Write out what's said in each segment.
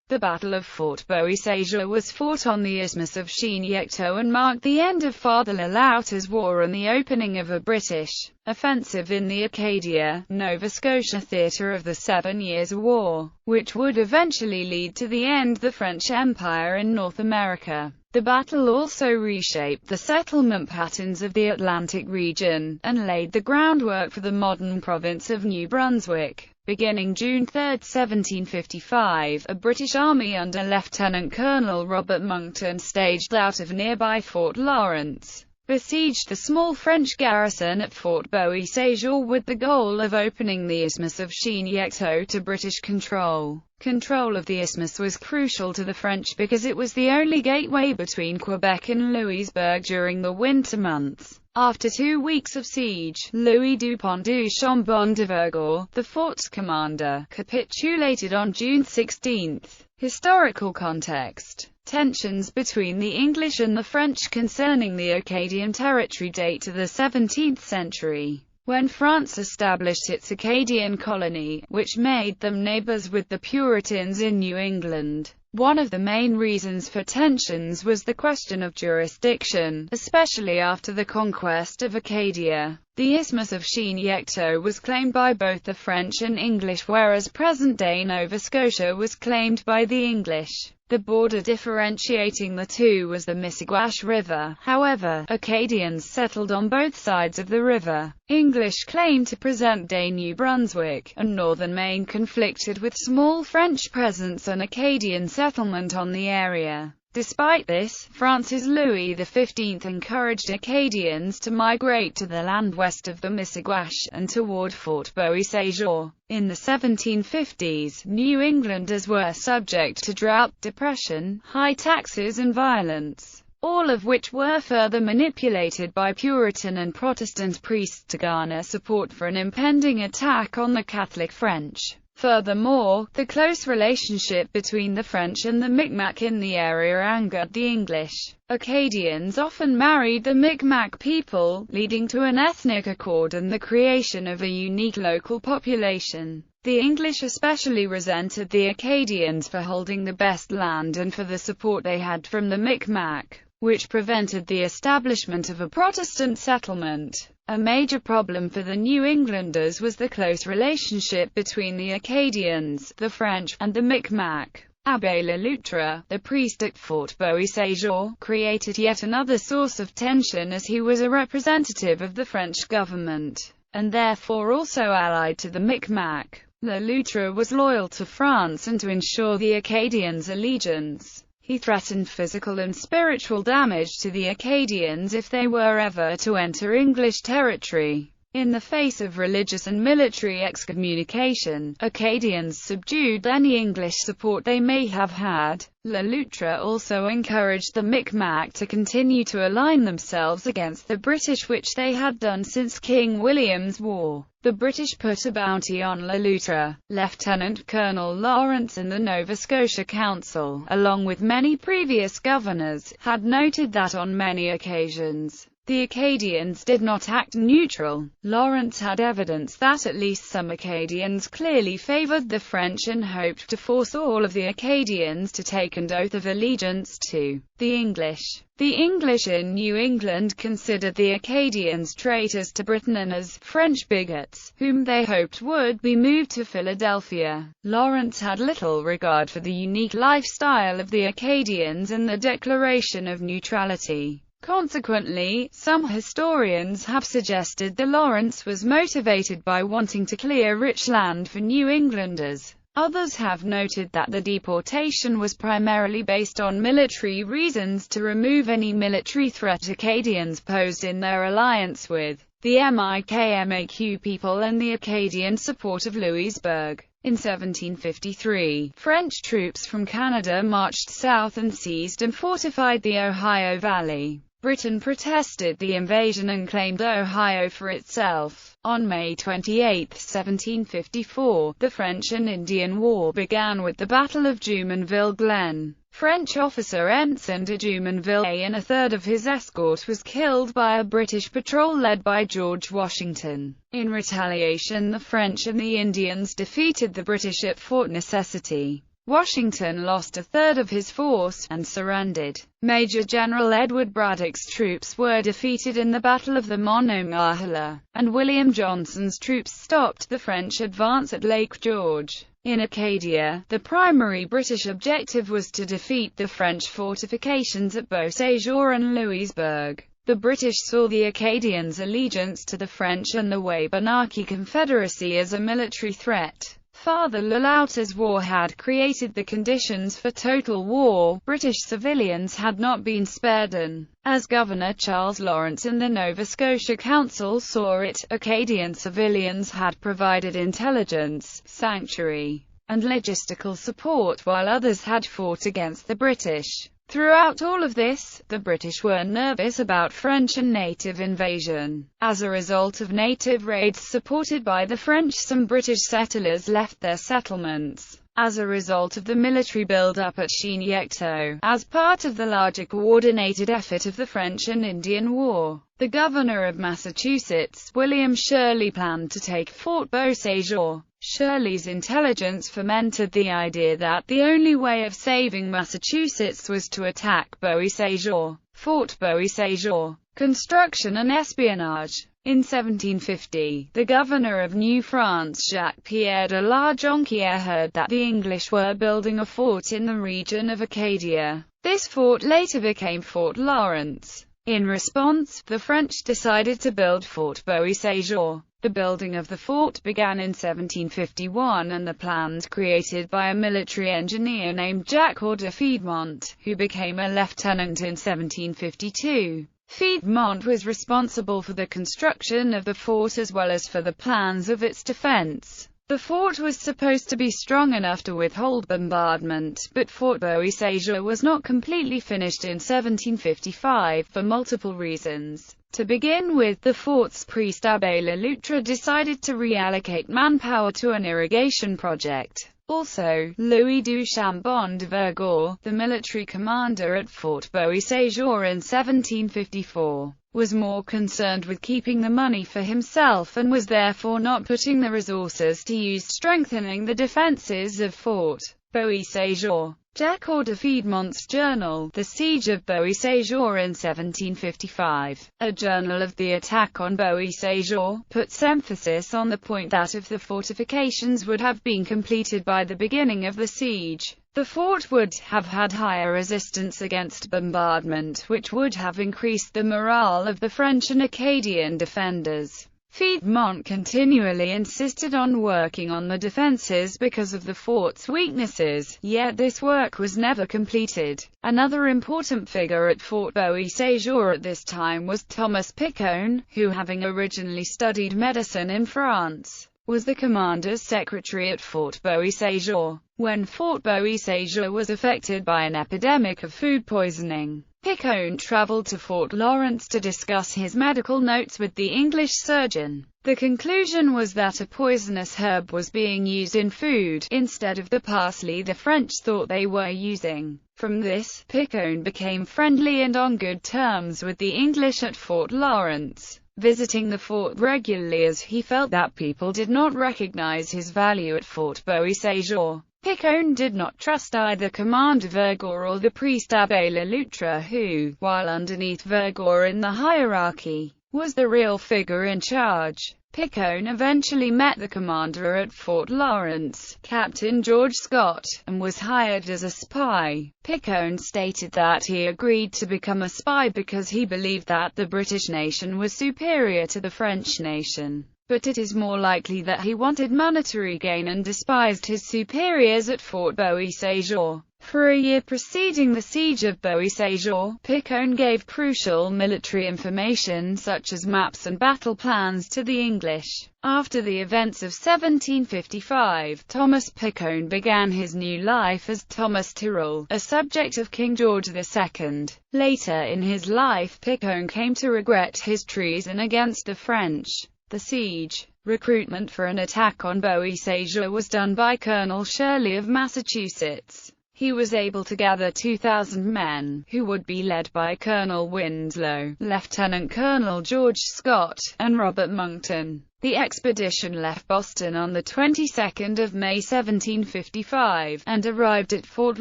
The Battle of Fort Beauséjour was fought on the Isthmus of Chignecto and marked the end of Father Loutre's war and the opening of a British offensive in the Acadia, Nova Scotia theatre of the 7 Years' War, which would eventually lead to the end of the French Empire in North America. The battle also reshaped the settlement patterns of the Atlantic region, and laid the groundwork for the modern province of New Brunswick. Beginning June 3, 1755, a British army under Lieutenant Colonel Robert Monckton, staged out of nearby Fort Lawrence, besieged the small French garrison at Fort Beauséjour with the goal of opening the Isthmus of Chignecto to British control. Control of the isthmus was crucial to the French because it was the only gateway between Quebec and Louisbourg during the winter months. After 2 weeks of siege, Louis Dupont du Chambon de Vergor, the fort's commander, capitulated on June 16. Historical context. Tensions between the English and the French concerning the Acadian territory date to the 17th century, when France established its Acadian colony, which made them neighbors with the Puritans in New England. One of the main reasons for tensions was the question of jurisdiction, especially after the conquest of Acadia. The Isthmus of Chignecto was claimed by both the French and English, whereas present-day Nova Scotia was claimed by the English. The border differentiating the two was the Missaguash River. However, Acadians settled on both sides of the river. English claimed to present-day New Brunswick, and northern Maine conflicted with small French presence and Acadian settlement on the area. Despite this, France's Louis XV encouraged Acadians to migrate to the land west of the Missaguash, and toward Fort Beauséjour. In the 1750s, New Englanders were subject to drought, depression, high taxes and violence, all of which were further manipulated by Puritan and Protestant priests to garner support for an impending attack on the Catholic French. Furthermore, the close relationship between the French and the Micmac in the area angered the English. Acadians often married the Micmac people, leading to an ethnic accord and the creation of a unique local population. The English especially resented the Acadians for holding the best land and for the support they had from the Micmac, which prevented the establishment of a Protestant settlement. A major problem for the New Englanders was the close relationship between the Acadians, the French, and the Micmac. Abbé Loutre, the priest at Fort Beauséjour, created yet another source of tension as he was a representative of the French government, and therefore also allied to the Micmac. Loutre was loyal to France and to ensure the Acadians' allegiance. He threatened physical and spiritual damage to the Acadians if they were ever to enter English territory. In the face of religious and military excommunication, Acadians subdued any English support they may have had. Loutre also encouraged the Micmac to continue to align themselves against the British, which they had done since King William's War. The British put a bounty on Loutre. Lieutenant Colonel Lawrence and the Nova Scotia Council, along with many previous governors, had noted that on many occasions, the Acadians did not act neutral. Lawrence had evidence that at least some Acadians clearly favored the French and hoped to force all of the Acadians to take an oath of allegiance to the English. The English in New England considered the Acadians traitors to Britain and as French bigots, whom they hoped would be moved to Philadelphia. Lawrence had little regard for the unique lifestyle of the Acadians and the Declaration of Neutrality. Consequently, some historians have suggested that Lawrence was motivated by wanting to clear rich land for New Englanders. Others have noted that the deportation was primarily based on military reasons to remove any military threat Acadians posed in their alliance with the Mi'kmaq people and the Acadian support of Louisbourg. In 1753, French troops from Canada marched south and seized and fortified the Ohio Valley. Britain protested the invasion and claimed Ohio for itself. On May 28, 1754, the French and Indian War began with the Battle of Jumonville Glen. French officer Ensign de Jumonville and a third of his escort was killed by a British patrol led by George Washington. In retaliation, the French and the Indians defeated the British at Fort Necessity. Washington lost a third of his force, and surrendered. Major General Edward Braddock's troops were defeated in the Battle of the Monongahela, and William Johnson's troops stopped the French advance at Lake George. In Acadia, the primary British objective was to defeat the French fortifications at Beauséjour and Louisbourg. The British saw the Acadians' allegiance to the French and the Wabanaki Confederacy as a military threat. Father Loutre's war had created the conditions for total war. British civilians had not been spared, and, as Governor Charles Lawrence and the Nova Scotia Council saw it, Acadian civilians had provided intelligence, sanctuary, and logistical support, while others had fought against the British. Throughout all of this, the British were nervous about French and native invasion. As a result of native raids supported by the French, some British settlers left their settlements. As a result of the military build-up at Chignecto, as part of the larger coordinated effort of the French and Indian War, the governor of Massachusetts, William Shirley, planned to take Fort Beauséjour. Shirley's intelligence fomented the idea that the only way of saving Massachusetts was to attack Beauséjour. Fort Beauséjour. Construction and espionage. In 1750, the governor of New France, Jacques-Pierre de la Jonquière, heard that the English were building a fort in the region of Acadia. This fort later became Fort Lawrence. In response, the French decided to build Fort Beauséjour. The building of the fort began in 1751, and the plans created by a military engineer named Jacques de Piedmont, who became a lieutenant in 1752. Piedmont was responsible for the construction of the fort as well as for the plans of its defense. The fort was supposed to be strong enough to withhold bombardment, but Fort Beauséjour was not completely finished in 1755 for multiple reasons. To begin with, the fort's priest Abbé Loutre decided to reallocate manpower to an irrigation project. Also, Louis du Chambon de Vergor, the military commander at Fort Beauséjour in 1754, was more concerned with keeping the money for himself and was therefore not putting the resources to use strengthening the defenses of Fort Beauséjour. Jacques de Piedmont's journal, The Siege of Beauséjour in 1755, a journal of the attack on Beauséjour, puts emphasis on the point that if the fortifications would have been completed by the beginning of the siege, the fort would have had higher resistance against bombardment, which would have increased the morale of the French and Acadian defenders. Piedmont continually insisted on working on the defenses because of the fort's weaknesses, yet this work was never completed. Another important figure at Fort Beauséjour at this time was Thomas Picon, who, having originally studied medicine in France, was the commander's secretary at Fort Beauséjour. When Fort Beauséjour was affected by an epidemic of food poisoning, Picon traveled to Fort Lawrence to discuss his medical notes with the English surgeon. The conclusion was that a poisonous herb was being used in food, instead of the parsley the French thought they were using. From this, Picon became friendly and on good terms with the English at Fort Lawrence, visiting the fort regularly as he felt that people did not recognize his value at Fort Beauséjour. Picon did not trust either Commander Vergor or the priest Abbé Loutre, who, while underneath Vergor in the hierarchy, was the real figure in charge. Picon eventually met the commander at Fort Lawrence, Captain George Scott, and was hired as a spy. Picon stated that he agreed to become a spy because he believed that the British nation was superior to the French nation. But it is more likely that he wanted monetary gain and despised his superiors at Fort Beauséjour. For a year preceding the siege of Beauséjour, Picon gave crucial military information such as maps and battle plans to the English. After the events of 1755, Thomas Picon began his new life as Thomas Tyrrell, a subject of King George II. Later in his life, Picon came to regret his treason against the French. The siege recruitment for an attack on Beauséjour was done by Colonel Shirley of Massachusetts. He was able to gather 2,000 men, who would be led by Colonel Winslow, Lieutenant Colonel George Scott, and Robert Monckton. The expedition left Boston on the 22nd of May 1755, and arrived at Fort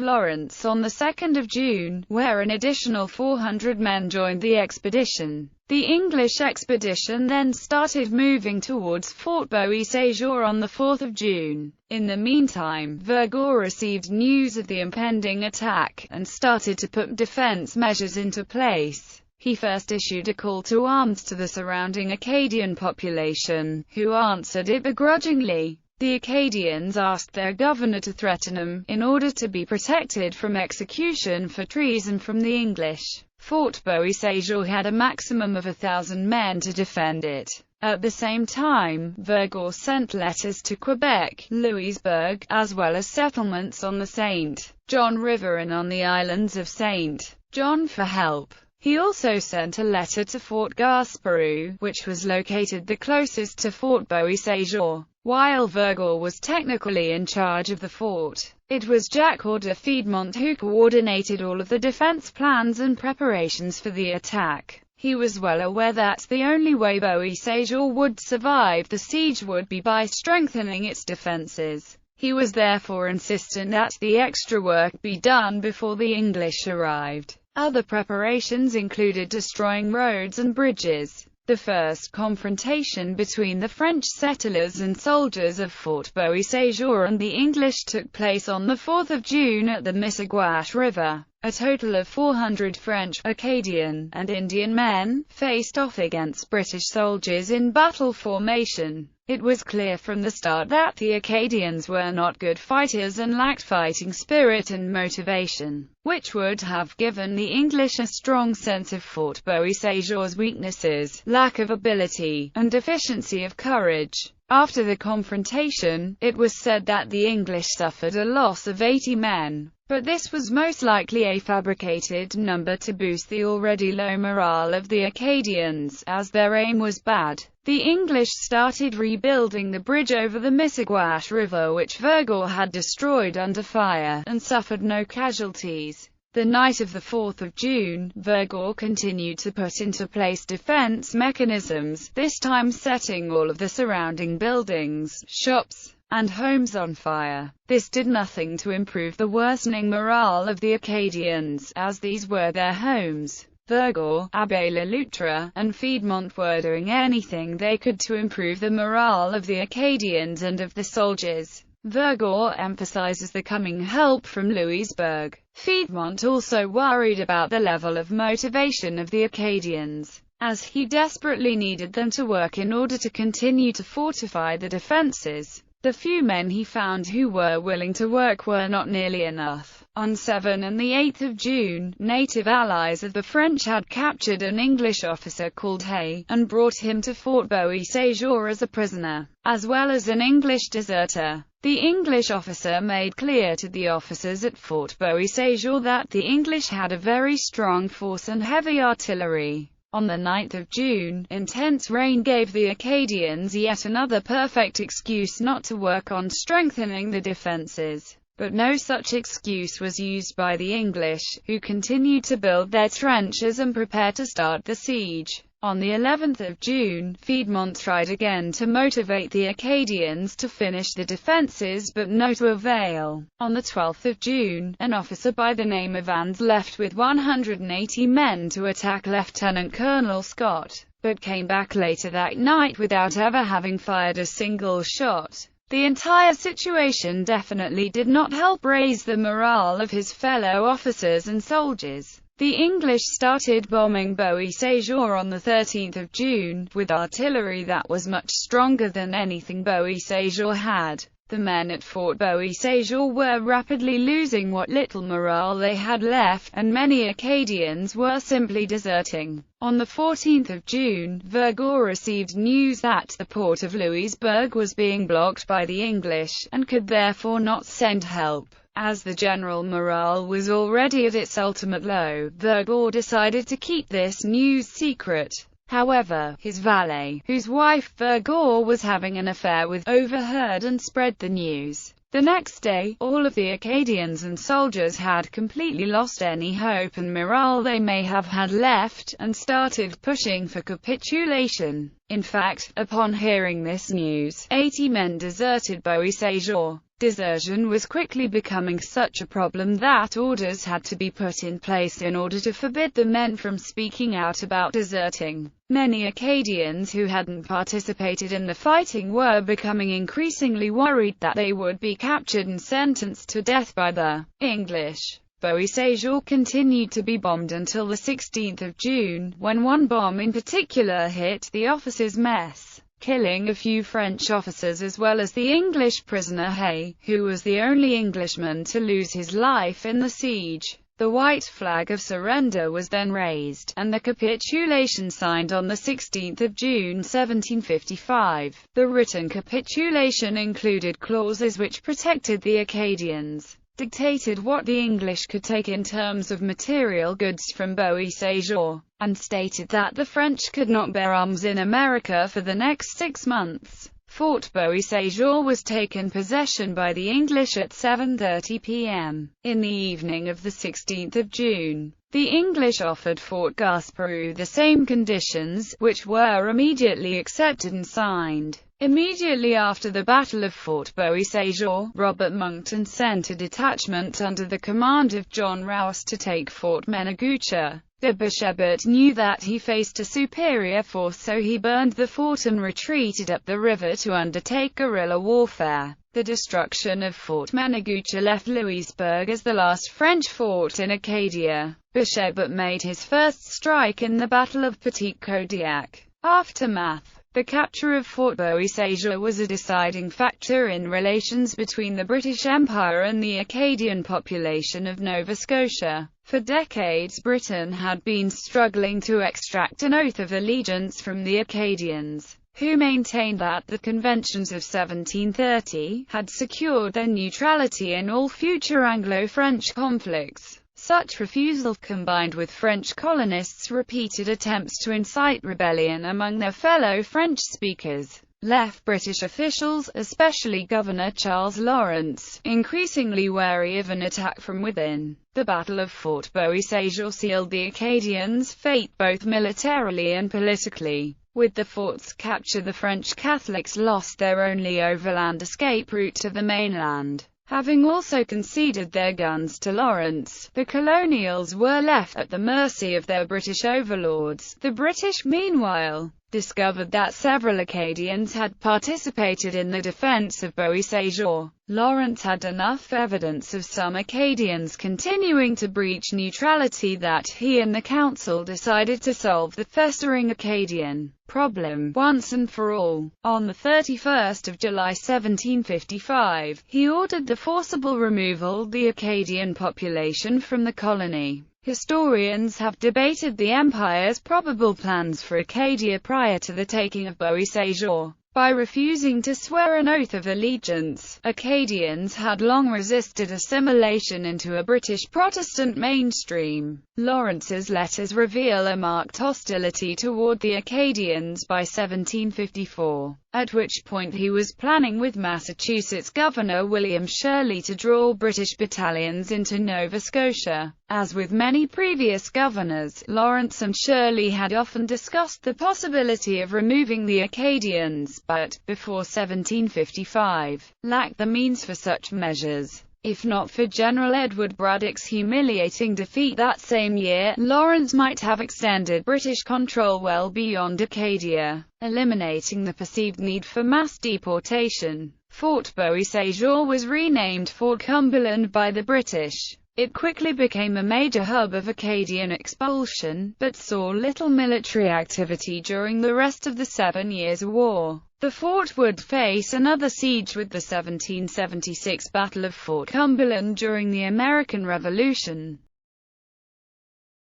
Lawrence on the 2nd of June, where an additional 400 men joined the expedition. The English expedition then started moving towards Fort Beauséjour on the 4th of June. In the meantime, Vergor received news of the impending attack, and started to put defense measures into place. He first issued a call to arms to the surrounding Acadian population, who answered it begrudgingly. The Acadians asked their governor to threaten them, in order to be protected from execution for treason from the English. Fort Beauséjour had a maximum of 1,000 men to defend it. At the same time, Vergor sent letters to Quebec, Louisbourg, as well as settlements on the St. John River and on the islands of St. John for help. He also sent a letter to Fort Gaspereau, which was located the closest to Fort Beauséjour. While Vergor was technically in charge of the fort, it was Jacques de Piedmont who coordinated all of the defense plans and preparations for the attack. He was well aware that the only way Beauséjour would survive the siege would be by strengthening its defenses. He was therefore insistent that the extra work be done before the English arrived. Other preparations included destroying roads and bridges. The first confrontation between the French settlers and soldiers of Fort Beauséjour and the English took place on the 4th of June at the Missaguash River. A total of 400 French, Acadian, and Indian men faced off against British soldiers in battle formation. It was clear from the start that the Acadians were not good fighters and lacked fighting spirit and motivation, which would have given the English a strong sense of Fort Beauséjour's weaknesses, lack of ability, and deficiency of courage. After the confrontation, it was said that the English suffered a loss of 80 men, but this was most likely a fabricated number to boost the already low morale of the Acadians, as their aim was bad. The English started rebuilding the bridge over the Missaguash River, which Vergor had destroyed under fire, and suffered no casualties. The night of the 4th of June, Vergor continued to put into place defense mechanisms, this time setting all of the surrounding buildings, shops, and homes on fire. This did nothing to improve the worsening morale of the Acadians, as these were their homes. Vergor, Abbé Loutre, and Piedmont were doing anything they could to improve the morale of the Acadians and of the soldiers. Vergor emphasizes the coming help from Louisbourg. Piedmont also worried about the level of motivation of the Acadians, as he desperately needed them to work in order to continue to fortify the defenses. The few men he found who were willing to work were not nearly enough. On 7 and 8 of June, native allies of the French had captured an English officer called Hay, and brought him to Fort Beauséjour as a prisoner, as well as an English deserter. The English officer made clear to the officers at Fort Beauséjour that the English had a very strong force and heavy artillery. On the 9th of June, intense rain gave the Acadians yet another perfect excuse not to work on strengthening the defenses. But no such excuse was used by the English, who continued to build their trenches and prepare to start the siege. On the 11th of June, Piedmont tried again to motivate the Acadians to finish the defenses, but no to avail. On the 12th of June, an officer by the name of Ans left with 180 men to attack Lieutenant Colonel Scott, but came back later that night without ever having fired a single shot. The entire situation definitely did not help raise the morale of his fellow officers and soldiers. The English started bombing Beauséjour on the 13th of June, with artillery that was much stronger than anything Beauséjour had. The men at Fort Beauséjour were rapidly losing what little morale they had left, and many Acadians were simply deserting. On the 14th of June, Vergor received news that the port of Louisbourg was being blocked by the English, and could therefore not send help. As the general morale was already at its ultimate low, Vergor decided to keep this news secret. However, his valet, whose wife Vergor was having an affair with, overheard and spread the news. The next day, all of the Acadians and soldiers had completely lost any hope and morale they may have had left, and started pushing for capitulation. In fact, upon hearing this news, 80 men deserted Beauséjour. Desertion was quickly becoming such a problem that orders had to be put in place in order to forbid the men from speaking out about deserting. Many Acadians who hadn't participated in the fighting were becoming increasingly worried that they would be captured and sentenced to death by the English. Beauséjour continued to be bombed until the 16th of June, when one bomb in particular hit the officers' mess, killing a few French officers as well as the English prisoner Hay, who was the only Englishman to lose his life in the siege. The white flag of surrender was then raised, and the capitulation signed on the 16th of June 1755. The written capitulation included clauses which protected the Acadians, dictated what the English could take in terms of material goods from Beauséjour, and stated that the French could not bear arms in America for the next 6 months. Fort Beauséjour was taken possession by the English at 7:30 p.m. In the evening of the 16th of June, the English offered Fort Gaspereau the same conditions, which were immediately accepted and signed. Immediately after the Battle of Fort Beauséjour, Robert Monckton sent a detachment under the command of John Rouse to take Fort Menegucha. The Bishop knew that he faced a superior force, so he burned the fort and retreated up the river to undertake guerrilla warfare. The destruction of Fort Menegucha left Louisbourg as the last French fort in Acadia. Bishop made his first strike in the Battle of Petit Kodiak. Aftermath. The capture of Fort Beauséjour was a deciding factor in relations between the British Empire and the Acadian population of Nova Scotia. For decades, Britain had been struggling to extract an oath of allegiance from the Acadians, who maintained that the conventions of 1730 had secured their neutrality in all future Anglo-French conflicts. Such refusal, combined with French colonists' repeated attempts to incite rebellion among their fellow French speakers, left British officials, especially Governor Charles Lawrence, increasingly wary of an attack from within. The Battle of Fort Beauséjour sealed the Acadians' fate both militarily and politically. With the fort's capture, the French Catholics lost their only overland escape route to the mainland. Having also conceded their guns to Lawrence, the colonials were left at the mercy of their British overlords. The British, meanwhile, discovered that several Acadians had participated in the defense of Beauséjour. Lawrence had enough evidence of some Acadians continuing to breach neutrality that he and the council decided to solve the festering Acadian problem once and for all. On the 31st of July 1755, he ordered the forcible removal of the Acadian population from the colony. Historians have debated the Empire's probable plans for Acadia prior to the taking of Beauséjour. By refusing to swear an oath of allegiance, Acadians had long resisted assimilation into a British Protestant mainstream. Lawrence's letters reveal a marked hostility toward the Acadians by 1754, at which point he was planning with Massachusetts Governor William Shirley to draw British battalions into Nova Scotia. As with many previous governors, Lawrence and Shirley had often discussed the possibility of removing the Acadians, but, before 1755, lacked the means for such measures. If not for General Edward Braddock's humiliating defeat that same year, Lawrence might have extended British control well beyond Acadia, eliminating the perceived need for mass deportation. Fort Beauséjour was renamed Fort Cumberland by the British. It quickly became a major hub of Acadian expulsion, but saw little military activity during the rest of the 7 Years' War. The fort would face another siege with the 1776 Battle of Fort Cumberland during the American Revolution.